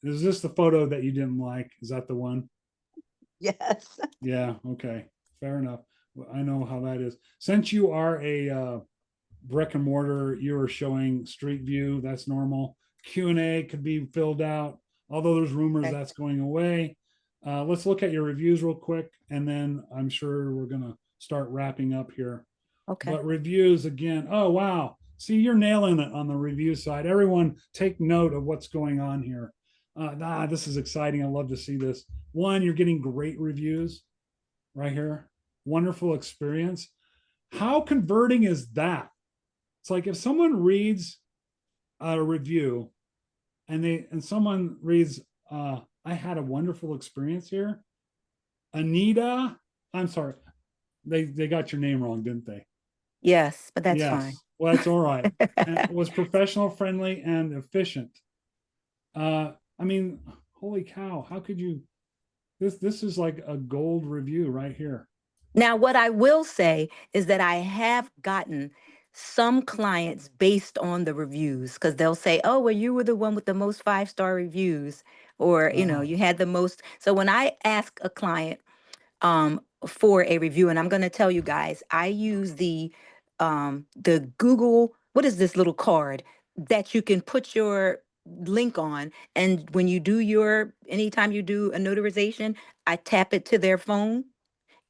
Is this the photo that you didn't like? Is that the one? Yes. Yeah. Okay. Fair enough. I know how that is. Since you are a brick and mortar, you are showing street view. That's normal. Q&A could be filled out, although there's rumors Okay. that's going away. Let's look at your reviews real quick, and then I'm sure we're going to start wrapping up here. Okay. But reviews again. Oh, wow. See, you're nailing it on the review side. Everyone take note of what's going on here. This is exciting. I love to see this. One, you're getting great reviews right here. Wonderful experience. How converting is that? It's like if someone reads a review and someone reads, I had a wonderful experience here. Anita, I'm sorry, they got your name wrong, didn't they? Yes, but that's Yes. fine. Well, that's all right. And it was professional, friendly, and efficient. I mean, holy cow! How could you? This is like a gold review right here. Now, what I will say is that I have gotten some clients based on the reviews, because they'll say, oh, well, you were the one with the most 5-star reviews, or, you had the most. So when I ask a client for a review, and I'm going to tell you guys, I use the Google, what is this little card that you can put your link on, and when you do anytime you do a notarization, I tap it to their phone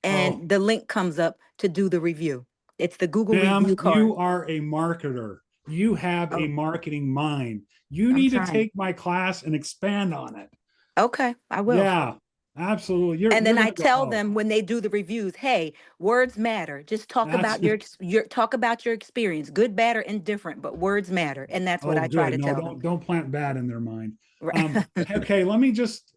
and Oh, the link comes up to do the review. It's the Google ma'am, review card. you are a marketer. You have a Oh, marketing mind. You I'm need to trying. take my class and expand on it. Okay, I will. Yeah, absolutely. You're And you're then I gonna go, tell oh, them when they do the reviews, hey, words matter. Just talk that's about your talk about your experience, good, bad, or indifferent, but words matter. And that's what oh I try good. to No, tell them. don't plant bad in their mind. Right. Okay, let me just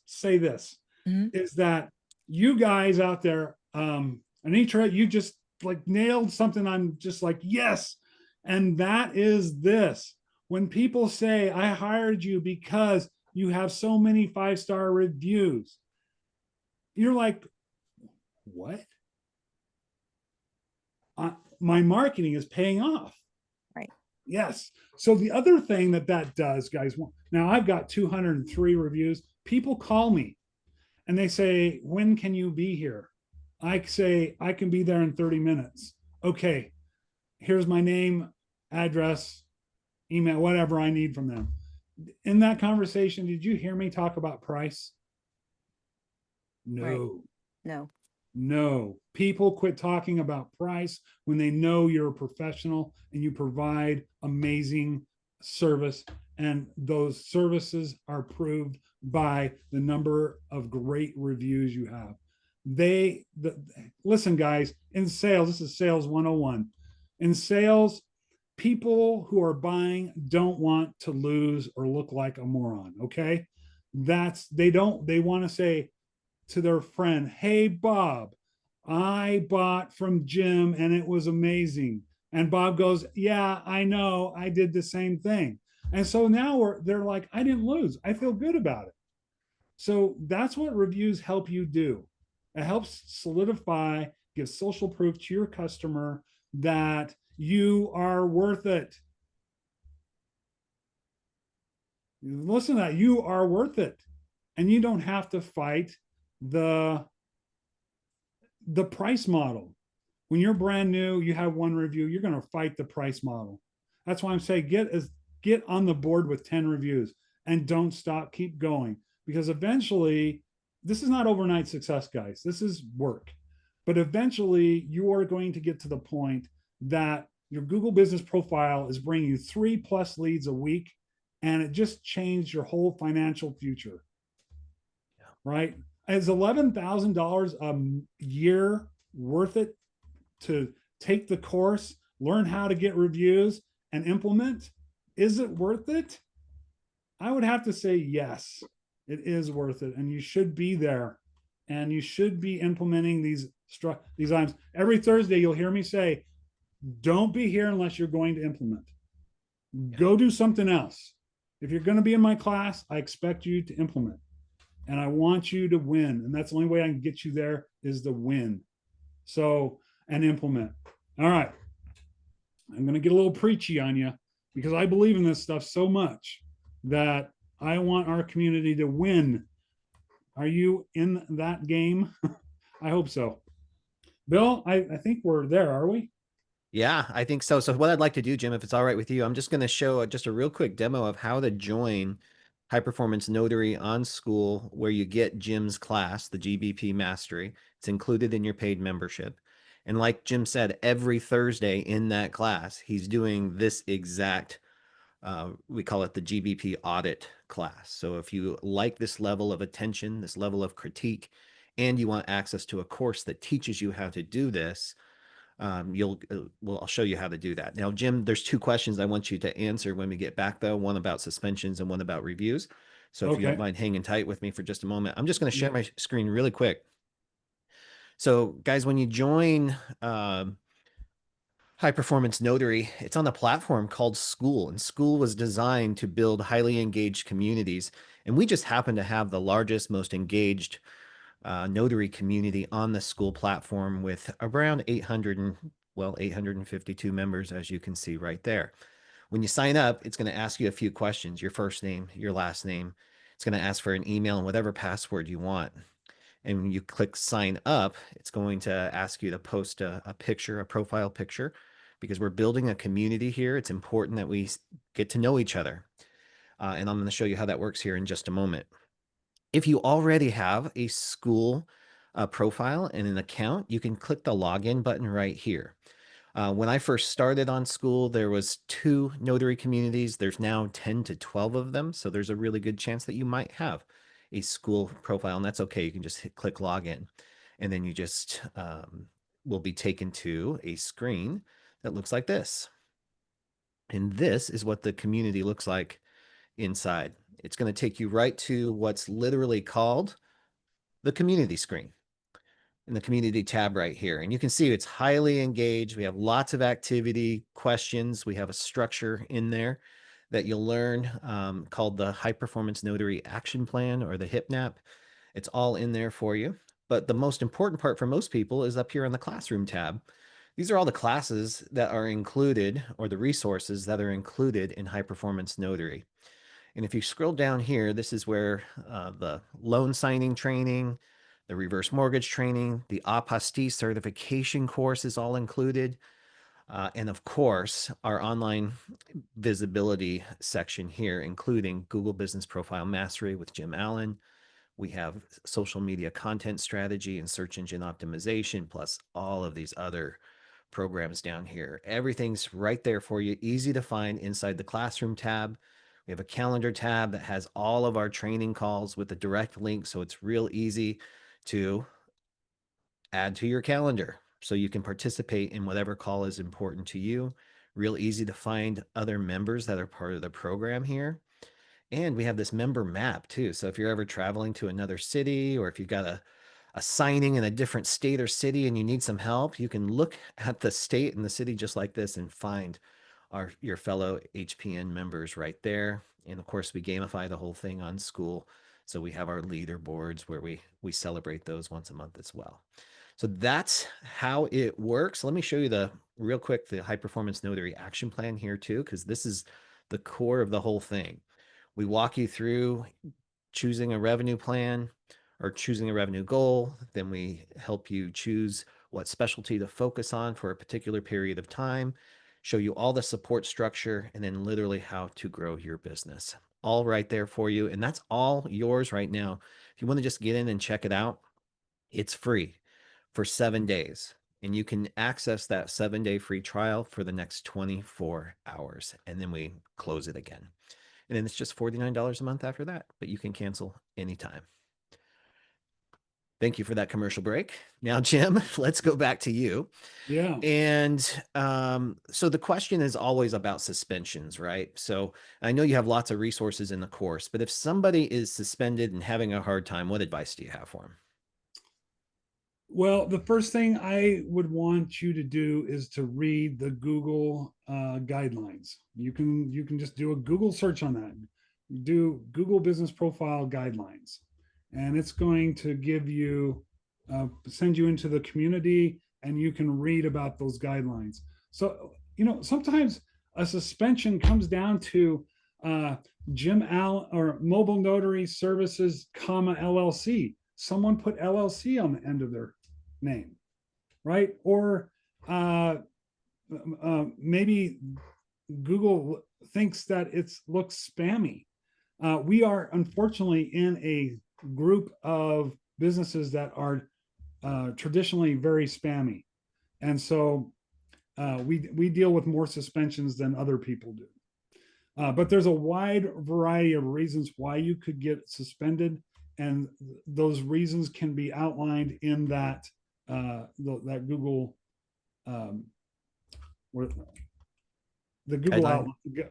say this Mhm. is that you guys out there, Anitra, you just like nailed something. I'm just like, yes. And that is this. When people say, I hired you because you have so many 5-star reviews, you're like, what? My marketing is paying off. Right. Yes. So the other thing that does, guys, now I've got 203 reviews. People call me and they say, when can you be here? I say, I can be there in 30 minutes. Okay, here's my name, address, email, whatever I need from them. In that conversation, did you hear me talk about price? Right. No. No. No, people quit talking about price when they know you're a professional and you provide amazing service. And those services are proved by the number of great reviews you have. Listen, guys, in sales, this is sales 101. In sales, people who are buying don't want to lose or look like a moron. Okay. They want to say, to their friend, hey, Bob, I bought from Jim and it was amazing. And Bob goes, yeah, I know. I did the same thing. And so now they're like, I didn't lose. I feel good about it. So that's what reviews help you do. It helps solidify, give social proof to your customer that you are worth it. Listen to that. You are worth it. And you don't have to fight the price model. When you're brand new, you have one review, you're going to fight the price model. That's why I'm saying get on the board with 10 reviews and don't stop, keep going, because eventually this is not overnight success, guys. This is work. But eventually you are going to get to the point that your Google business profile is bringing you 3+ leads a week, and it just changed your whole financial future. Yeah. Right? Is $11,000 a year worth it to take the course, learn how to get reviews, and implement? Is it worth it? I would have to say yes, it is worth it, and you should be there, and you should be implementing these items. Every Thursday, you'll hear me say, "Don't be here unless you're going to implement. Go do something else. If you're going to be in my class, I expect you to implement." And I want you to win. And that's the only way I can get you there is to win. So, and implement. All right. I'm going to get a little preachy on you because I believe in this stuff so much that I want our community to win. Are you in that game? I hope so. Bill, I think we're there, are we? Yeah, I think so. So what I'd like to do, Jim, if it's all right with you, I'm just going to show just a real quick demo of how to join High Performance Notary on School, where you get Jim's class, the GBP Mastery. It's included in your paid membership. And like Jim said, every Thursday in that class, he's doing this exact, we call it the GBP audit class. So if you like this level of attention, this level of critique, and you want access to a course that teaches you how to do this, well, I'll show you how to do that. Now, Jim, there's 2 questions I want you to answer when we get back, though, one about suspensions and one about reviews. So if you don't mind hanging tight with me for just a moment, I'm just going to share my screen really quick. So guys, when you join High Performance Notary, it's on a platform called School, and School was designed to build highly engaged communities. And we just happen to have the largest, most engaged notary community on the School platform with around 852 members, as you can see right there. When you sign up, it's going to ask you a few questions, your first name, your last name. It's going to ask for an email and whatever password you want. And when you click sign up, it's going to ask you to post a picture, a profile picture, because we're building a community here. It's important that we get to know each other. And I'm going to show you how that works here in just a moment. If you already have a School profile and an account, you can click the login button right here. When I first started on school, there was 2 notary communities. There's now 10 to 12 of them. So there's a really good chance that you might have a school profile, and that's okay. You can just click login, and then you just will be taken to a screen that looks like this. And this is what the community looks like inside. It's going to take you right to what's literally called the community screen in the community tab right here. And you can see it's highly engaged. We have lots of activity questions. We have a structure in there that you'll learn called the High Performance Notary Action Plan, or the HIPNAP. It's all in there for you. But the most important part for most people is up here on the classroom tab. These are all the classes that are included, or the resources that are included in High Performance Notary. And if you scroll down here, this is where the loan signing training, the reverse mortgage training, the apostille certification course is all included. And of course, our online visibility section here, including Google Business Profile Mastery with Jim Allen. We have social media content strategy and search engine optimization, plus all of these other programs down here. Everything's right there for you, easy to find inside the classroom tab. We have a calendar tab that has all of our training calls with a direct link, so it's real easy to add to your calendar so you can participate in whatever call is important to you. Real easy to find other members that are part of the program here. And we have this member map too. So if you're ever traveling to another city, or if you've got a signing in a different state or city and you need some help, you can look at the state and the city just like this and find your fellow HPN members right there. And of course, we gamify the whole thing on school. So we have our leaderboards where we celebrate those once a month as well. So that's how it works. Let me show you real quick, the High Performance Notary Action Plan here too, because this is the core of the whole thing. We walk you through choosing a revenue plan or choosing a revenue goal. Then we help you choose what specialty to focus on for a particular period of time, show you all the support structure, and then literally how to grow your business. All right there for you. And that's all yours right now. If you want to just get in and check it out, it's free for 7 days. And you can access that 7-day free trial for the next 24 hours. And then we close it again. And then it's just $49 a month after that, but you can cancel anytime. Thank you for that commercial break. Now, Jim, let's go back to you. Yeah. And so the question is always about suspensions, right? So I know you have lots of resources in the course, but if somebody is suspended and having a hard time, what advice do you have for them? Well, the first thing I would want you to do is to read the Google guidelines. You can just do a Google search on that. Do Google Business Profile Guidelines, and it's going to give you send you into the community, and you can read about those guidelines. So sometimes a suspension comes down to Jim Allen or Mobile Notary Services, LLC. Someone put LLC on the end of their name, right? Or maybe Google thinks that it looks spammy. We are unfortunately in a group of businesses that are traditionally very spammy, and so we deal with more suspensions than other people do. But there's a wide variety of reasons why you could get suspended, and those reasons can be outlined in that Google the Google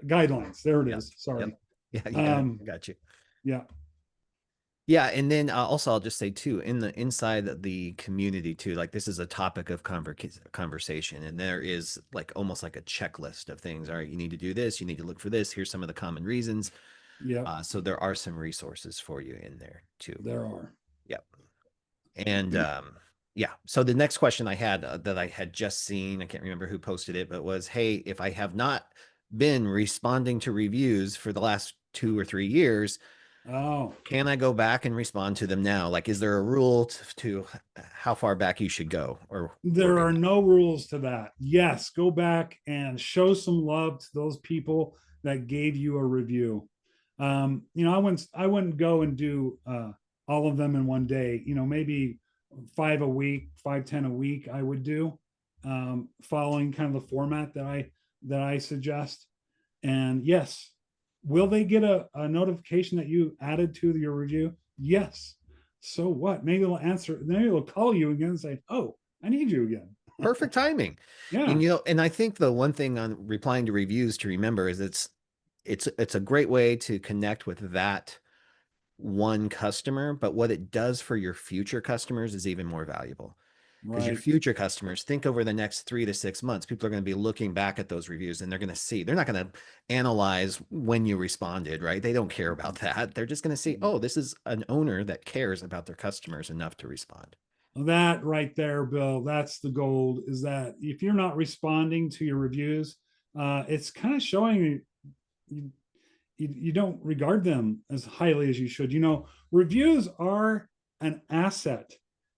guidelines. There it is. Sorry. Yep. Yeah, I got you. Yeah. Yeah, and then also I'll just say too, inside the community too, like this is a topic of conversation, and there is like almost like a checklist of things. All right, you need to do this, you need to look for this. Here's some of the common reasons. Yeah. So there are some resources for you in there too. There are. Yep. And yeah. So the next question I had that I had just seen, I can't remember who posted it, but was, hey, if I have not been responding to reviews for the last 2 or 3 years, can I go back and respond to them now? Like, is there a rule to how far back you should go? Or there are no rules to that. Yes, go back and show some love to those people that gave you a review. I wouldn't go and do all of them in one day. Maybe 5 a week, 5, 10 a week I would do. following kind of the format that I suggest. And yes, will they get a notification that you added to your review? Yes. So what? Maybe they'll answer, maybe they'll call you again and say, oh, I need you again. Perfect timing. Yeah. And, you know, and I think the one thing on replying to reviews to remember is it's a great way to connect with that one customer, but what it does for your future customers is even more valuable. Because your Right. future customers, think over the next 3 to 6 months, people are going to be looking back at those reviews and they're going to see, they're not going to analyze when you responded, right? They don't care about that. They're just going to see, oh, this is an owner that cares about their customers enough to respond. That right there, Bill, that's the gold, is that if you're not responding to your reviews, it's kind of showing you don't regard them as highly as you should. You know, reviews are an asset.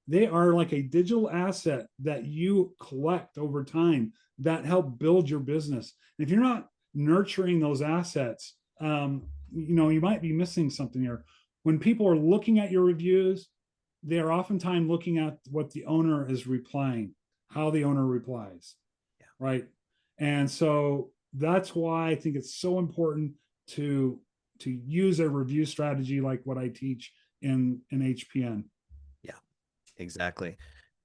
They are like a digital asset that you collect over time that help build your business. And if you're not nurturing those assets, you know, you might be missing something here. When people are looking at your reviews, they are oftentimes looking at what the owner is replying, how the owner replies, Yeah. right? And so that's why I think it's so important to use a review strategy like what I teach in HPN. Yeah, exactly.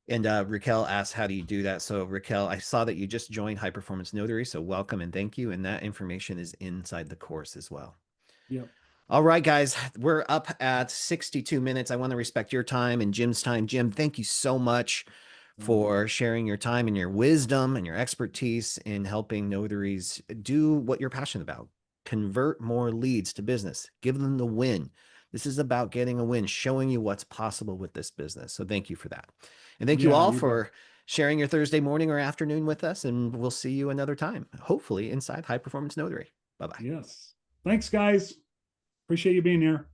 And Raquel asked, how do you do that? So Raquel, I saw that you just joined High Performance Notary. So welcome and thank you. And that information is inside the course as well. Yep. All right, guys, we're up at 62 minutes. I want to respect your time and Jim's time. Jim, thank you so much for sharing your time and your wisdom and your expertise in helping notaries do what you're passionate about. Convert more leads to business, give them the win. This is about getting a win, showing you what's possible with this business. So thank you for that. And thank you all for sharing your Thursday morning or afternoon with us. And we'll see you another time, hopefully inside High Performance Notary. Bye-bye. Yes. Thanks, guys. Appreciate you being here.